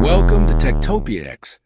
Welcome to Techtopia X,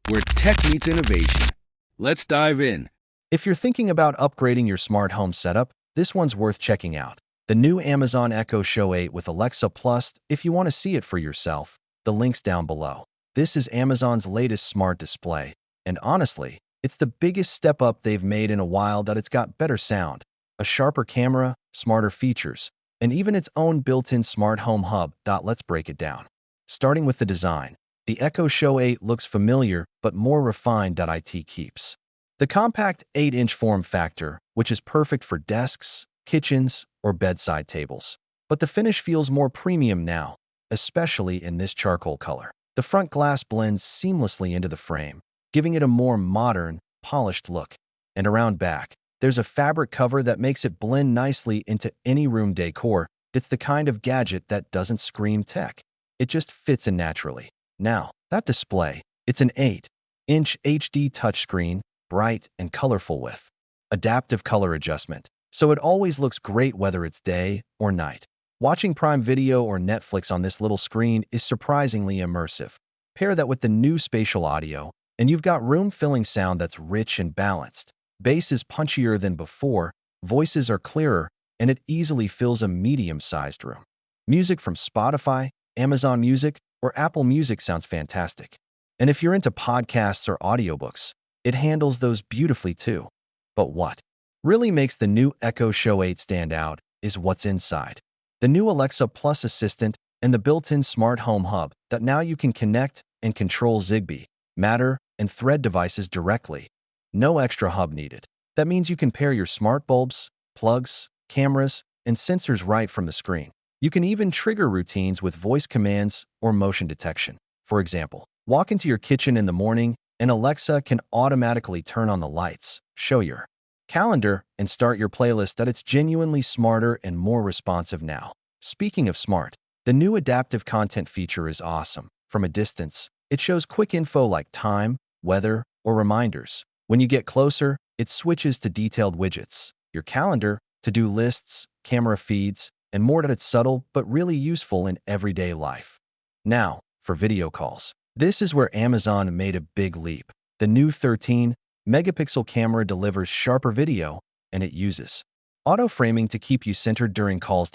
where tech meets innovation. Let's dive in. If you're thinking about upgrading your smart home setup, this one's worth checking out. The new Amazon Echo Show 8 with Alexa Plus. If you want to see it for yourself, the link's down below. This is Amazon's latest smart display, and honestly, it's the biggest step up they've made in a while. That it's got better sound, a sharper camera, smarter features, and even its own built-in smart home hub. Let's break it down. Starting with the design, the Echo Show 8 looks familiar but more refined. It keeps the compact 8-inch form factor, which is perfect for desks, kitchens, or bedside tables. But the finish feels more premium now, especially in this charcoal color. The front glass blends seamlessly into the frame, giving it a more modern, polished look. And around back, there's a fabric cover that makes it blend nicely into any room decor. It's the kind of gadget that doesn't scream tech. It just fits in naturally. Now, that display, it's an 8-inch HD touchscreen, bright and colorful with adaptive color adjustment, so it always looks great whether it's day or night. Watching Prime Video or Netflix on this little screen is surprisingly immersive. Pair that with the new spatial audio, and you've got room-filling sound that's rich and balanced. Bass is punchier than before, voices are clearer, and it easily fills a medium-sized room. Music from Spotify, Amazon Music, or Apple Music sounds fantastic. And if you're into podcasts or audiobooks, it handles those beautifully too. But what really makes the new Echo Show 8 stand out is what's inside. The new Alexa Plus assistant and the built-in smart home hub that now you can connect and control Zigbee, Matter, and Thread devices directly. No extra hub needed. That means you can pair your smart bulbs, plugs, cameras, and sensors right from the screen. You can even trigger routines with voice commands or motion detection. For example, walk into your kitchen in the morning and Alexa can automatically turn on the lights, show your calendar, and start your playlist. That it's genuinely smarter and more responsive now. Speaking of smart, the new adaptive content feature is awesome. From a distance, it shows quick info like time, weather, or reminders. When you get closer, it switches to detailed widgets, your calendar, to-do lists, camera feeds, and more. That it's subtle but really useful in everyday life. Now, for video calls. This is where Amazon made a big leap. The new 13-megapixel camera delivers sharper video, and it uses auto-framing to keep you centered during calls.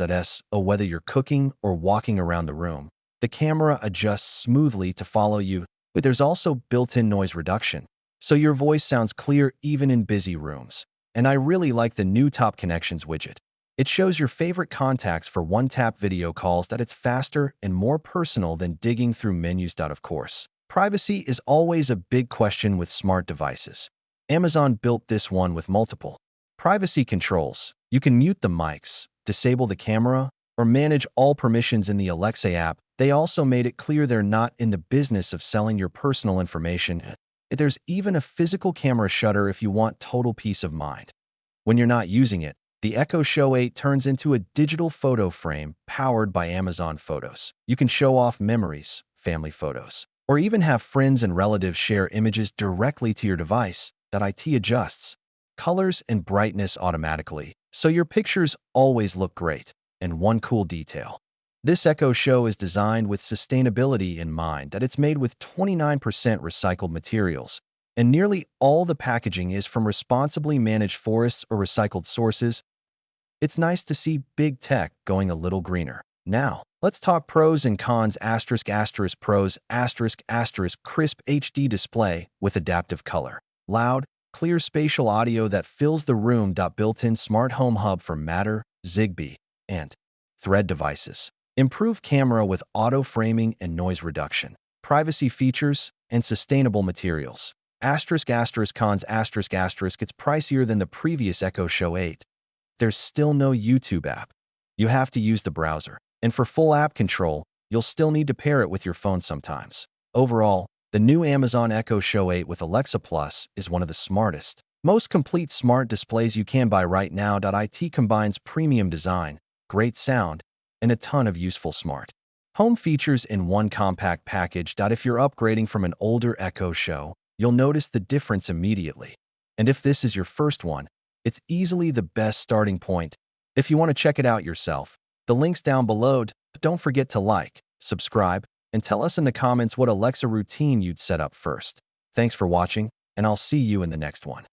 Whether you're cooking or walking around the room, the camera adjusts smoothly to follow you, but there's also built-in noise reduction, so your voice sounds clear even in busy rooms. And I really like the new Top Connections widget. It shows your favorite contacts for one-tap video calls. That it's faster and more personal than digging through menus. Of course, privacy is always a big question with smart devices. Amazon built this one with multiple privacy controls. You can mute the mics, disable the camera, or manage all permissions in the Alexa app. They also made it clear they're not in the business of selling your personal information. There's even a physical camera shutter if you want total peace of mind. When you're not using it, the Echo Show 8 turns into a digital photo frame powered by Amazon Photos. You can show off memories, family photos, or even have friends and relatives share images directly to your device. That it adjusts colors and brightness automatically, so your pictures always look great. And one cool detail. This Echo Show is designed with sustainability in mind. That it's made with 29% recycled materials, and nearly all the packaging is from responsibly managed forests or recycled sources. It's nice to see big tech going a little greener. Now, let's talk pros and cons. Pros, crisp HD display with adaptive color. Loud, clear spatial audio that fills the room. Built-in smart home hub for Matter, Zigbee, and Thread devices. Improved camera with auto-framing and noise reduction. Privacy features and sustainable materials. Cons. It's pricier than the previous Echo Show 8. There's still no YouTube app. You have to use the browser. And for full app control, you'll still need to pair it with your phone sometimes. Overall, the new Amazon Echo Show 8 with Alexa Plus is one of the smartest, most complete smart displays you can buy right now. It combines premium design, great sound, and a ton of useful smart home features in one compact package. If you're upgrading from an older Echo Show, you'll notice the difference immediately. And if this is your first one, it's easily the best starting point. If you want to check it out yourself, the link's down below. Don't forget to like, subscribe, and tell us in the comments what Alexa routine you'd set up first. Thanks for watching, and I'll see you in the next one.